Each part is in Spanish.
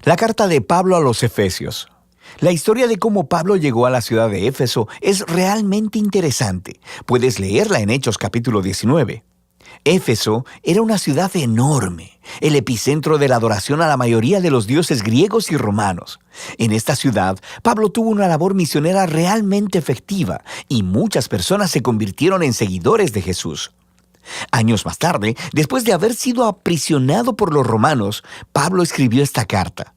La carta de Pablo a los Efesios. La historia de cómo Pablo llegó a la ciudad de Éfeso es realmente interesante. Puedes leerla en Hechos capítulo 19. Éfeso era una ciudad enorme, el epicentro de la adoración a la mayoría de los dioses griegos y romanos. En esta ciudad, Pablo tuvo una labor misionera realmente efectiva y muchas personas se convirtieron en seguidores de Jesús. Años más tarde, después de haber sido aprisionado por los romanos, Pablo escribió esta carta.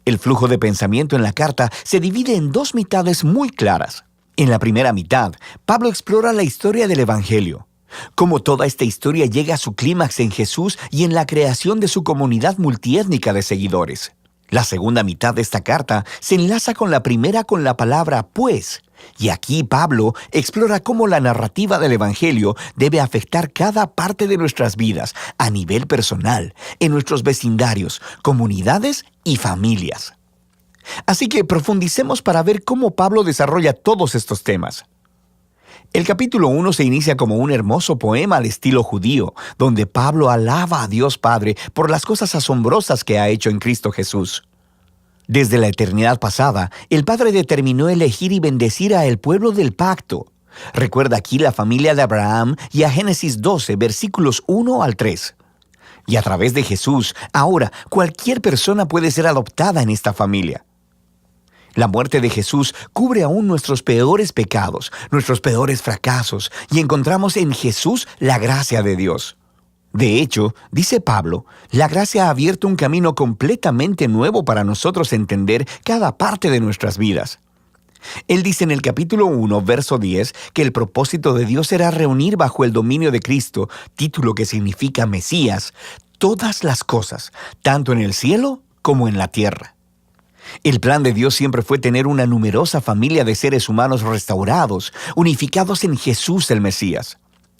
El flujo de pensamiento en la carta se divide en dos mitades muy claras. En la primera mitad, Pablo explora la historia del Evangelio, cómo toda esta historia llega a su clímax en Jesús y en la creación de su comunidad multiétnica de seguidores. La segunda mitad de esta carta se enlaza con la primera con la palabra pues, y aquí Pablo explora cómo la narrativa del Evangelio debe afectar cada parte de nuestras vidas, a nivel personal, en nuestros vecindarios, comunidades y familias. Así que profundicemos para ver cómo Pablo desarrolla todos estos temas. El capítulo 1 se inicia como un hermoso poema al estilo judío, donde Pablo alaba a Dios Padre por las cosas asombrosas que ha hecho en Cristo Jesús. Desde la eternidad pasada, el Padre determinó elegir y bendecir a el pueblo del pacto. Recuerda aquí la familia de Abraham y a Génesis 12, versículos 1 al 3. Y a través de Jesús, ahora cualquier persona puede ser adoptada en esta familia. La muerte de Jesús cubre aún nuestros peores pecados, nuestros peores fracasos, y encontramos en Jesús la gracia de Dios. De hecho, dice Pablo, la gracia ha abierto un camino completamente nuevo para nosotros entender cada parte de nuestras vidas. Él dice en el capítulo 1, verso 10, que el propósito de Dios era reunir bajo el dominio de Cristo, título que significa Mesías, todas las cosas, tanto en el cielo como en la tierra. El plan de Dios siempre fue tener una numerosa familia de seres humanos restaurados, unificados en Jesús el Mesías.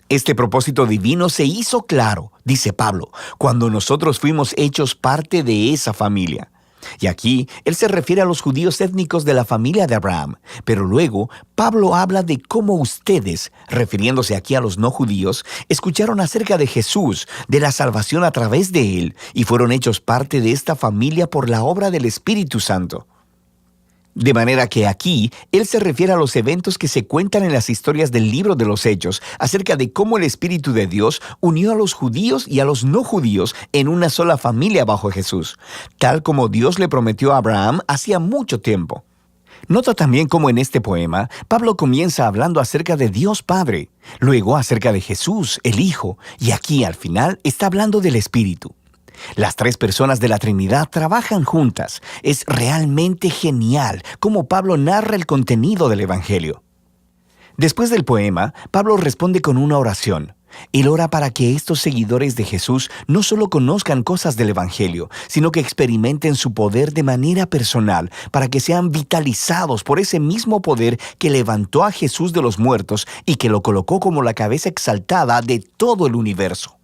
Este propósito divino se hizo claro, dice Pablo, cuando nosotros fuimos hechos parte de esa familia. Y aquí él se refiere a los judíos étnicos de la familia de Abraham, pero luego Pablo habla de cómo ustedes, refiriéndose aquí a los no judíos, escucharon acerca de Jesús, de la salvación a través de él, y fueron hechos parte de esta familia por la obra del Espíritu Santo. De manera que aquí, él se refiere a los eventos que se cuentan en las historias del libro de los Hechos, acerca de cómo el Espíritu de Dios unió a los judíos y a los no judíos en una sola familia bajo Jesús, tal como Dios le prometió a Abraham hacía mucho tiempo. Nota también cómo en este poema, Pablo comienza hablando acerca de Dios Padre, luego acerca de Jesús, el Hijo, y aquí al final está hablando del Espíritu. Las tres personas de la Trinidad trabajan juntas. Es realmente genial cómo Pablo narra el contenido del Evangelio. Después del poema, Pablo responde con una oración. Él ora para que estos seguidores de Jesús no solo conozcan cosas del Evangelio, sino que experimenten su poder de manera personal, para que sean vitalizados por ese mismo poder que levantó a Jesús de los muertos y que lo colocó como la cabeza exaltada de todo el universo.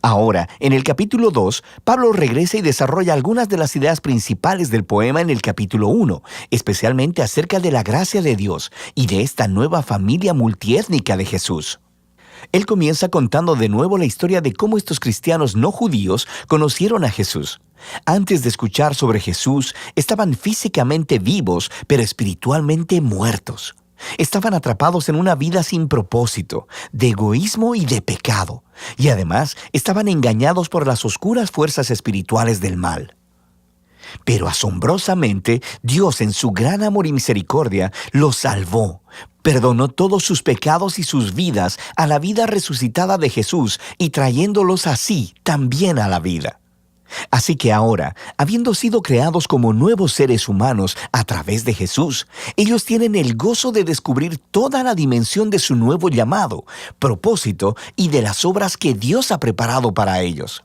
Ahora, en el capítulo 2, Pablo regresa y desarrolla algunas de las ideas principales del poema en el capítulo 1, especialmente acerca de la gracia de Dios y de esta nueva familia multiétnica de Jesús. Él comienza contando de nuevo la historia de cómo estos cristianos no judíos conocieron a Jesús. Antes de escuchar sobre Jesús, estaban físicamente vivos, pero espiritualmente muertos. Estaban atrapados en una vida sin propósito, de egoísmo y de pecado, y además estaban engañados por las oscuras fuerzas espirituales del mal. Pero asombrosamente, Dios en su gran amor y misericordia los salvó, perdonó todos sus pecados y sus vidas a la vida resucitada de Jesús y trayéndolos así también a la vida. Así que ahora, habiendo sido creados como nuevos seres humanos a través de Jesús, ellos tienen el gozo de descubrir toda la dimensión de su nuevo llamado, propósito y de las obras que Dios ha preparado para ellos.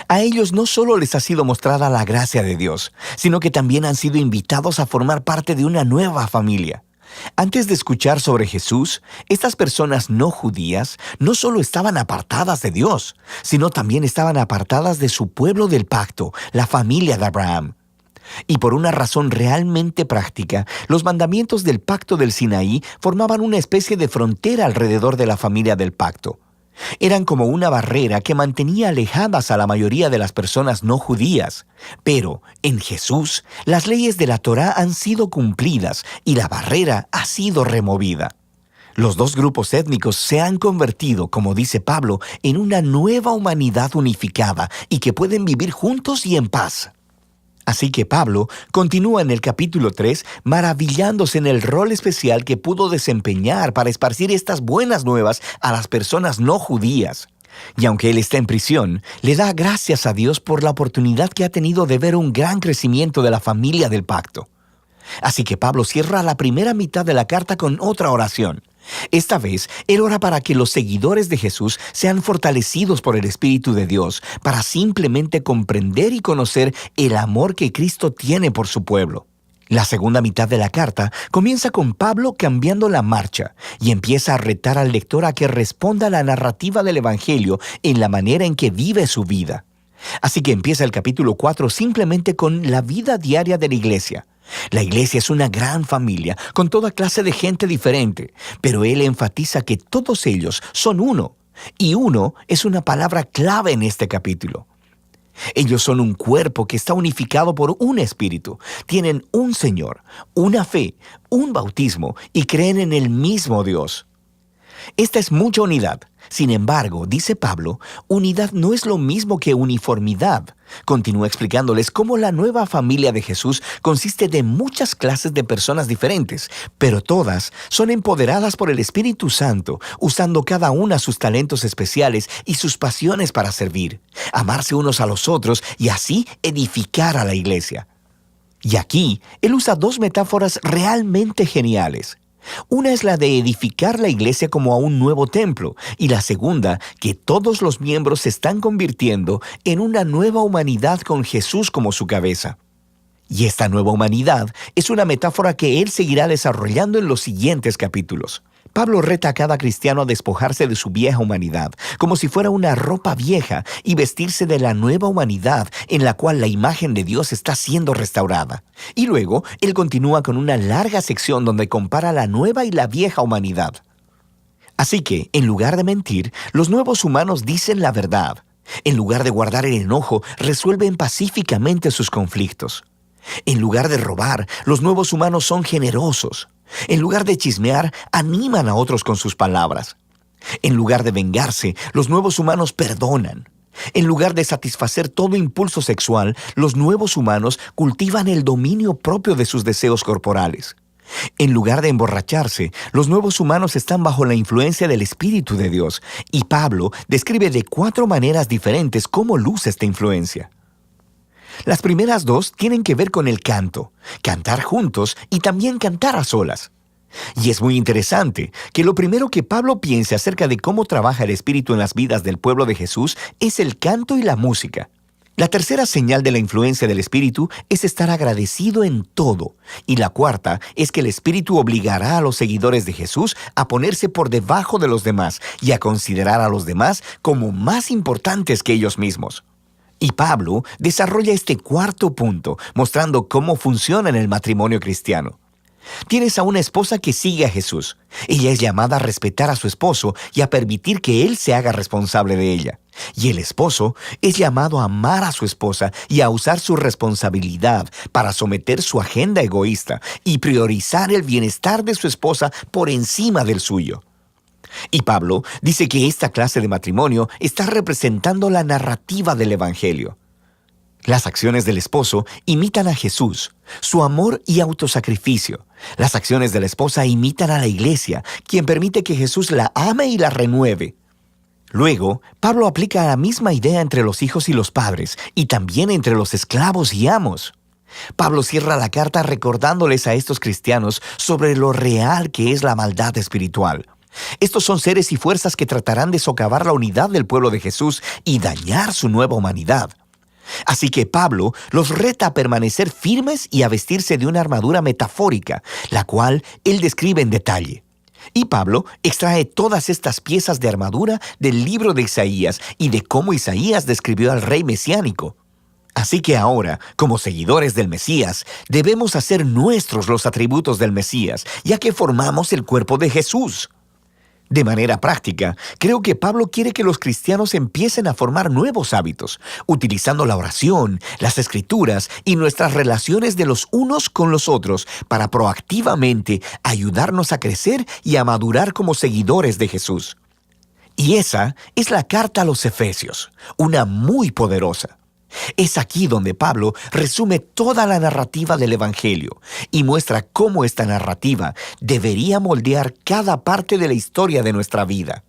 A ellos no solo les ha sido mostrada la gracia de Dios, sino que también han sido invitados a formar parte de una nueva familia. Antes de escuchar sobre Jesús, estas personas no judías no solo estaban apartadas de Dios, sino también estaban apartadas de su pueblo del pacto, la familia de Abraham. Y por una razón realmente práctica, los mandamientos del pacto del Sinaí formaban una especie de frontera alrededor de la familia del pacto. Eran como una barrera que mantenía alejadas a la mayoría de las personas no judías. Pero en Jesús, las leyes de la Torá han sido cumplidas y la barrera ha sido removida. Los dos grupos étnicos se han convertido, como dice Pablo, en una nueva humanidad unificada y que pueden vivir juntos y en paz. Así que Pablo continúa en el capítulo 3 maravillándose en el rol especial que pudo desempeñar para esparcir estas buenas nuevas a las personas no judías. Y aunque él está en prisión, le da gracias a Dios por la oportunidad que ha tenido de ver un gran crecimiento de la familia del pacto. Así que Pablo cierra la primera mitad de la carta con otra oración. Esta vez, él ora para que los seguidores de Jesús sean fortalecidos por el Espíritu de Dios, para simplemente comprender y conocer el amor que Cristo tiene por su pueblo. La segunda mitad de la carta comienza con Pablo cambiando la marcha y empieza a retar al lector a que responda a la narrativa del Evangelio en la manera en que vive su vida. Así que empieza el capítulo 4 simplemente con la vida diaria de la iglesia. La iglesia es una gran familia, con toda clase de gente diferente, pero él enfatiza que todos ellos son uno, y uno es una palabra clave en este capítulo. Ellos son un cuerpo que está unificado por un espíritu, tienen un Señor, una fe, un bautismo y creen en el mismo Dios. Esta es mucha unidad. Sin embargo, dice Pablo, unidad no es lo mismo que uniformidad. Continúa explicándoles cómo la nueva familia de Jesús consiste de muchas clases de personas diferentes, pero todas son empoderadas por el Espíritu Santo, usando cada una sus talentos especiales y sus pasiones para servir, amarse unos a los otros y así edificar a la iglesia. Y aquí, él usa dos metáforas realmente geniales. Una es la de edificar la iglesia como a un nuevo templo, y la segunda, que todos los miembros se están convirtiendo en una nueva humanidad con Jesús como su cabeza. Y esta nueva humanidad es una metáfora que él seguirá desarrollando en los siguientes capítulos. Pablo reta a cada cristiano a despojarse de su vieja humanidad, como si fuera una ropa vieja, y vestirse de la nueva humanidad en la cual la imagen de Dios está siendo restaurada. Y luego, él continúa con una larga sección donde compara la nueva y la vieja humanidad. Así que, en lugar de mentir, los nuevos humanos dicen la verdad. En lugar de guardar el enojo, resuelven pacíficamente sus conflictos. En lugar de robar, los nuevos humanos son generosos. En lugar de chismear, animan a otros con sus palabras. En lugar de vengarse, los nuevos humanos perdonan. En lugar de satisfacer todo impulso sexual, los nuevos humanos cultivan el dominio propio de sus deseos corporales. En lugar de emborracharse, los nuevos humanos están bajo la influencia del Espíritu de Dios, y Pablo describe de 4 maneras diferentes cómo luce esta influencia. Las primeras 2 tienen que ver con el canto, cantar juntos y también cantar a solas. Y es muy interesante que lo primero que Pablo piensa acerca de cómo trabaja el Espíritu en las vidas del pueblo de Jesús es el canto y la música. La tercera señal de la influencia del Espíritu es estar agradecido en todo. Y la cuarta es que el Espíritu obligará a los seguidores de Jesús a ponerse por debajo de los demás y a considerar a los demás como más importantes que ellos mismos. Y Pablo desarrolla este cuarto punto, mostrando cómo funciona en el matrimonio cristiano. Tienes a una esposa que sigue a Jesús. Ella es llamada a respetar a su esposo y a permitir que él se haga responsable de ella. Y el esposo es llamado a amar a su esposa y a usar su responsabilidad para someter su agenda egoísta y priorizar el bienestar de su esposa por encima del suyo. Y Pablo dice que esta clase de matrimonio está representando la narrativa del Evangelio. Las acciones del esposo imitan a Jesús, su amor y autosacrificio. Las acciones de la esposa imitan a la iglesia, quien permite que Jesús la ame y la renueve. Luego, Pablo aplica la misma idea entre los hijos y los padres, y también entre los esclavos y amos. Pablo cierra la carta recordándoles a estos cristianos sobre lo real que es la maldad espiritual. Estos son seres y fuerzas que tratarán de socavar la unidad del pueblo de Jesús y dañar su nueva humanidad. Así que Pablo los reta a permanecer firmes y a vestirse de una armadura metafórica, la cual él describe en detalle. Y Pablo extrae todas estas piezas de armadura del libro de Isaías y de cómo Isaías describió al rey mesiánico. Así que ahora, como seguidores del Mesías, debemos hacer nuestros los atributos del Mesías, ya que formamos el cuerpo de Jesús. De manera práctica, creo que Pablo quiere que los cristianos empiecen a formar nuevos hábitos, utilizando la oración, las escrituras y nuestras relaciones de los unos con los otros para proactivamente ayudarnos a crecer y a madurar como seguidores de Jesús. Y esa es la carta a los Efesios, una muy poderosa. Es aquí donde Pablo resume toda la narrativa del Evangelio y muestra cómo esta narrativa debería moldear cada parte de la historia de nuestra vida.